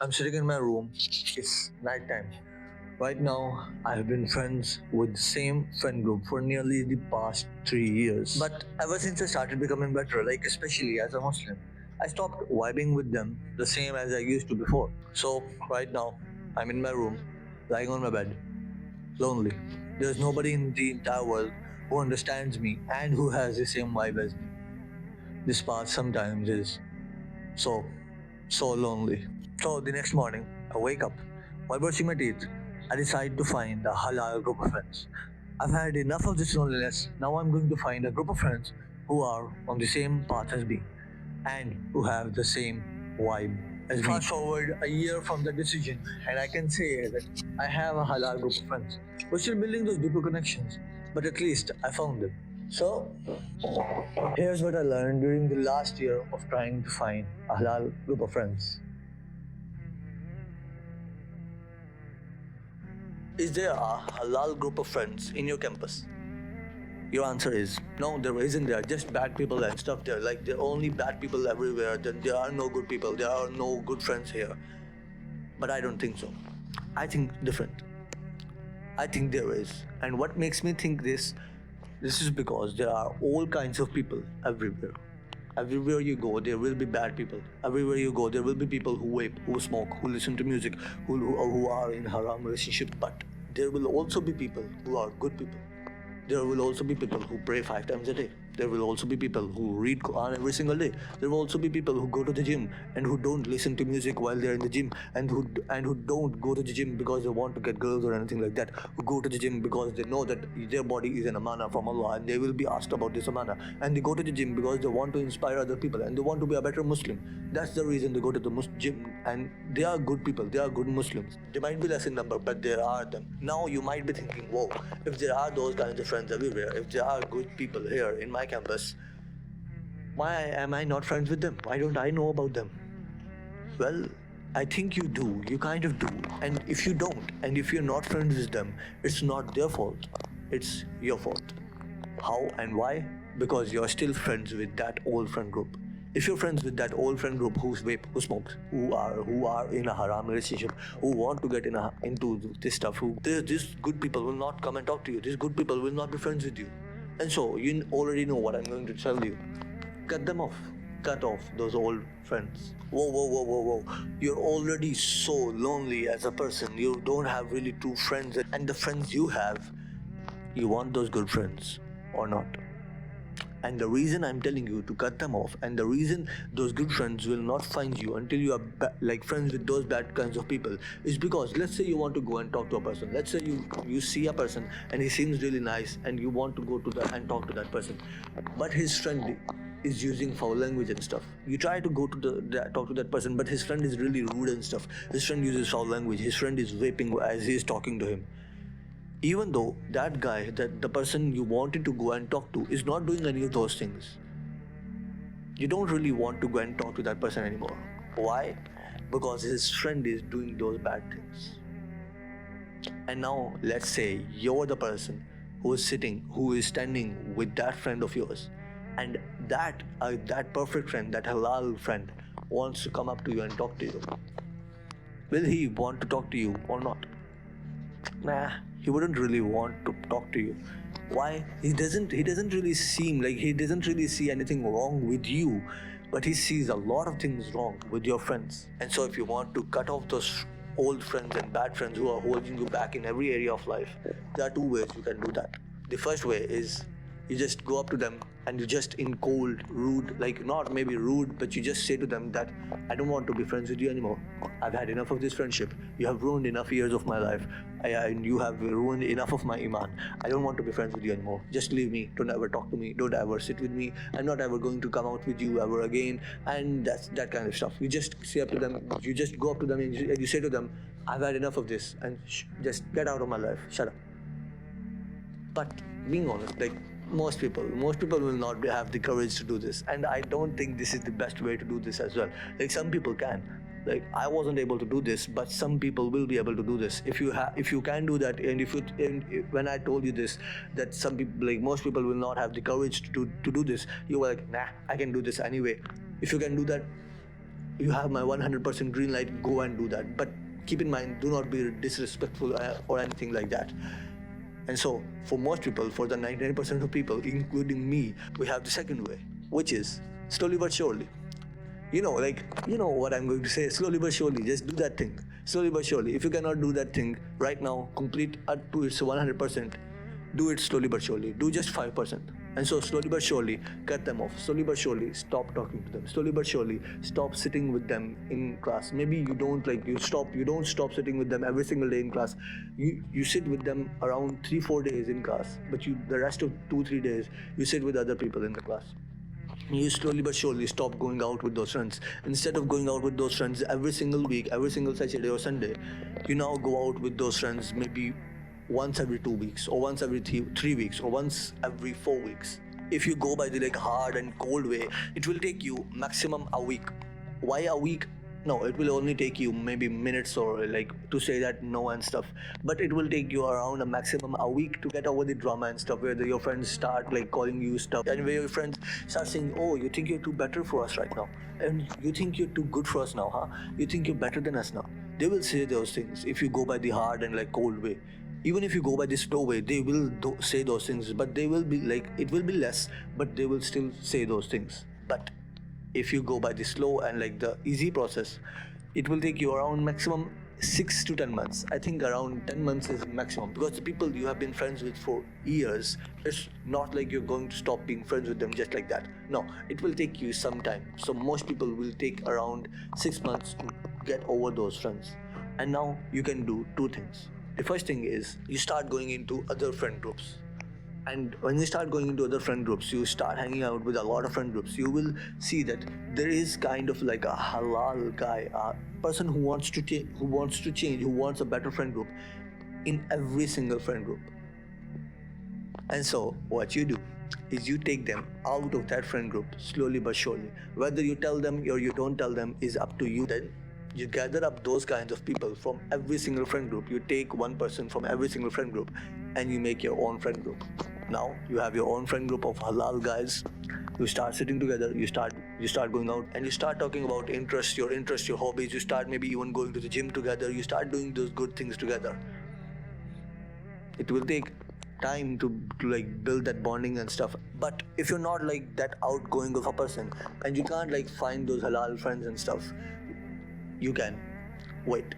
I'm sitting in my room. It's nighttime. Right now, I have been friends with the same friend group for nearly the past 3 years. But ever since I started becoming better, like especially as a Muslim, I stopped vibing with them the same as I used to before. So, right now, I'm in my room, lying on my bed, lonely. There's nobody in the entire world who understands me and who has the same vibe as me. This path sometimes is so, so lonely. So the next morning, I wake up. While brushing my teeth, I decide to find a halal group of friends. I've had enough of this loneliness. Now I'm going to find a group of friends who are on the same path as me and who have the same vibe as me. Fast forward a year from that decision, and I can say that I have a halal group of friends. We're still building those deeper connections, but at least I found them. So, here's what I learned during the last year of trying to find a halal group of friends. Is there a halal group of friends in your campus? Your answer is no, there isn't. There are just bad people and stuff there. Like there are only bad people everywhere. There are no good people. There are no good friends here. But I don't think so. I think different. I think there is. And what makes me think this is because there are all kinds of people everywhere. Everywhere you go, there will be bad people. Everywhere you go, there will be people who vape, who smoke, who listen to music, who are in haram relationship. But there will also be people who are good people. There will also be people who pray 5 times a day. There will also be people who read Quran every single day. There will also be people who go to the gym and who don't listen to music while they're in the gym, and who don't go to the gym because they want to get girls or anything like that. Who go to the gym because they know that their body is an amana from Allah and they will be asked about this amana. And they go to the gym because they want to inspire other people and they want to be a better Muslim. That's the reason they go to the gym, and they are good people. They are good Muslims. They might be less in number, but there are them. Now you might be thinking, whoa, if there are those kinds of friends everywhere, if there are good people here in my campus, why am I not friends with them? Why don't I know about them? Well, I think you do. You kind of do. And if you don't, and if you're not friends with them, it's not their fault. It's your fault. How and why? Because you're still friends with that old friend group. If you're friends with that old friend group who's vape, who smokes, who are in a haram relationship, who want to get into this stuff, these good people will not come and talk to you. These good people will not be friends with you. And so you already know what I'm going to tell you. Cut them off. Cut off those old friends. Whoa, whoa, whoa, whoa, whoa. You're already so lonely as a person. You don't have really true friends. And the friends you have, you want those good friends or not? And the reason I'm telling you to cut them off, and the reason those good friends will not find you until you are like friends with those bad kinds of people, is because let's say you want to go and talk to a person. Let's say you see a person and he seems really nice, and you want to go to that and talk to that person, but his friend is using foul language and stuff. You try to go to talk to that person, but his friend is really rude and stuff. His friend uses foul language. His friend is vaping as he is talking to him, even though that guy, that the person you wanted to go and talk to, is not doing any of those things. You don't really want to go and talk to that person anymore. Why? Because his friend is doing those bad things. And now let's say you're the person who is standing with that friend of yours, and that perfect friend, that halal friend, wants to come up to you and talk to you. Will he want to talk to you or not? Nah, he wouldn't really want to talk to you. Why? He doesn't really seem like he doesn't really see anything wrong with you, but he sees a lot of things wrong with your friends. And so if you want to cut off those old friends and bad friends who are holding you back in every area of life, there are two ways you can do that. The first way is you just go up to them and you just in cold, rude, like not maybe rude, but you just say to them that I don't want to be friends with you anymore. I've had enough of this friendship. You have ruined enough years of my life, and you have ruined enough of my iman. I don't want to be friends with you anymore. Just leave me. Don't ever talk to me. Don't ever sit with me. I'm not ever going to come out with you ever again. And that's that kind of stuff. You just say up to them. You just go up to them and you say to them, I've had enough of this, and just get out of my life. Shut up. But being honest, like most people will not have the courage to do this, and I don't think this is the best way to do this as well. Like some people can. Like I wasn't able to do this, but some people will be able to do this. If you can do that, and when I told you this, that some people, like most people will not have the courage to do this, you were like, nah, I can do this anyway. If you can do that, you have my 100% green light, go and do that. But keep in mind, do not be disrespectful or anything like that. And so, for most people, for the 99% of people, including me, we have the second way, which is slowly but surely. You know what I'm going to say. Slowly but surely, just do that thing. Slowly but surely. If you cannot do that thing right now, complete up to its 100%, do it slowly but surely. Do just 5%. And so, slowly but surely, cut them off. Slowly but surely, stop talking to them. Slowly but surely, stop sitting with them in class. Maybe you don't stop sitting with them every single day in class. You sit with them around 3-4 days in class, but the rest of 2-3 days, you sit with other people in the class. You slowly but surely stop going out with those friends. Instead of going out with those friends every single week, every single Saturday or Sunday, you now go out with those friends maybe once every 2 weeks, or once every 3 weeks, or once every 4 weeks. If you go by the hard and cold way, it will take you maximum a week. Why a week? No, it will only take you maybe minutes or to say that no and stuff. But it will take you around a maximum a week to get over the drama and stuff, where your friends start calling you stuff, and where your friends start saying, "Oh, you think you're too better for us right now, and you think you're too good for us now, huh? You think you're better than us now." They will say those things if you go by the hard and cold way. Even if you go by the slow way, they will say those things, but they will be it will be less, but they will still say those things. But if you go by the slow and the easy process, it will take you around maximum 6 to 10 months. I think around 10 months is maximum, because the people you have been friends with for years, it's not like you're going to stop being friends with them just like that. No, it will take you some time. So most people will take around 6 months to get over those friends. And now you can do two things. The first thing is you start going into other friend groups. And when you start going into other friend groups, you start hanging out with a lot of friend groups, you will see that there is kind of a halal guy, a person who wants to change, who wants a better friend group in every single friend group. And so what you do is you take them out of that friend group slowly but surely. Whether you tell them or you don't tell them is up to you. Then you gather up those kinds of people from every single friend group. You take one person from every single friend group and you make your own friend group. Now you have your own friend group of halal guys. You start sitting together, you start going out, and you start talking about your interests, your hobbies. You start maybe even going to the gym together. You start doing those good things together. It will take time to build that bonding and stuff. But if you're not that outgoing of a person, and you can't find those halal friends and stuff, you can wait,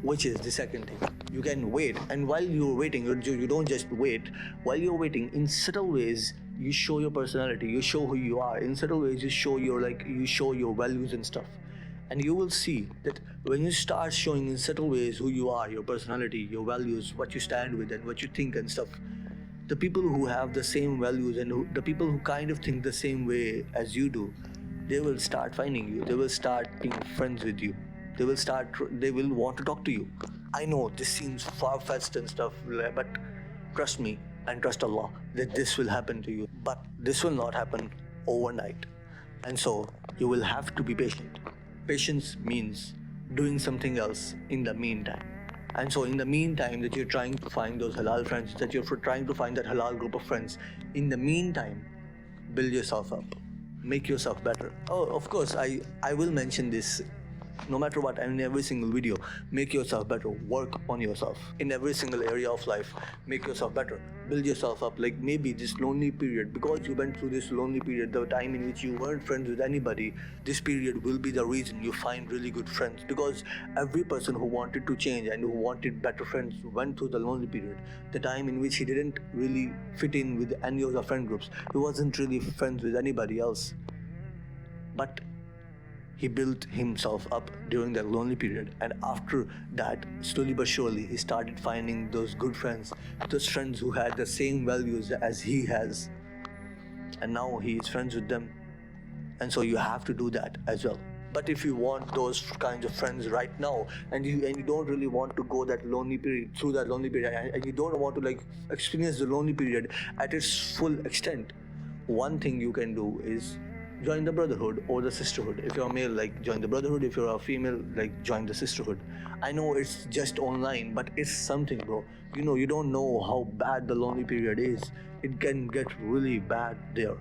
which is the second thing. You can wait, and while you're waiting, you don't just wait. While you're waiting, in subtle ways, you show your personality, you show who you are. In subtle ways, you show your values and stuff. And you will see that when you start showing in subtle ways who you are, your personality, your values, what you stand with, and what you think and stuff, the people who have the same values and the people who kind of think the same way as you do, they will start finding you. They will start being friends with you. They will want to talk to you. I know this seems far-fetched and stuff, but trust me and trust Allah that this will happen to you. But this will not happen overnight. And so you will have to be patient. Patience means doing something else in the meantime. And so in the meantime that you're trying to find those halal friends, that you're trying to find that halal group of friends, in the meantime, build yourself up. Make yourself better. Oh, of course, I will mention this no matter what, in every single video. Make yourself better. Work on yourself in every single area of life. Make yourself better. Build yourself up. Maybe this lonely period, because you went through this lonely period, the time in which you weren't friends with anybody, this period will be the reason you find really good friends. Because every person who wanted to change and who wanted better friends went through the lonely period, the time in which he didn't really fit in with any of the friend groups. He wasn't really friends with anybody else. But he built himself up during that lonely period, and after that, slowly but surely, he started finding those good friends, those friends who had the same values as he has, and now he is friends with them. And so you have to do that as well. But if you want those kinds of friends right now, and you don't really want to go that lonely period through that lonely period, and you don't want to experience the lonely period at its full extent, one thing you can do is join the Brotherhood or the Sisterhood. If you're a male, join the Brotherhood. If you're a female, join the Sisterhood. I know it's just online, but it's something, bro. You don't know how bad the lonely period is. It can get really bad there.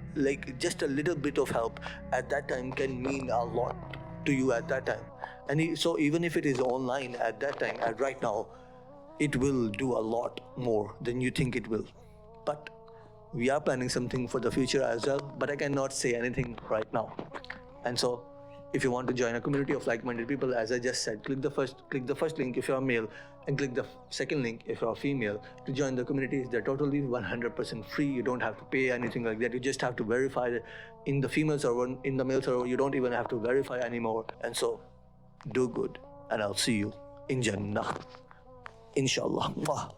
Just a little bit of help at that time can mean a lot. to you at that time. So even if it is online at that time, at right now, it will do a lot more than you think it will. But we are planning something for the future as well, but I cannot say anything right now. And so if you want to join a community of like-minded people, as I just said, click the first link if you're a male, and click the second link if you're a female to join the communities. They're totally 100% free. You don't have to pay anything like that. You just have to verify it in the female server. In the male server, you don't even have to verify anymore. And so do good, and I'll see you in Jannah, inshallah. Mwah.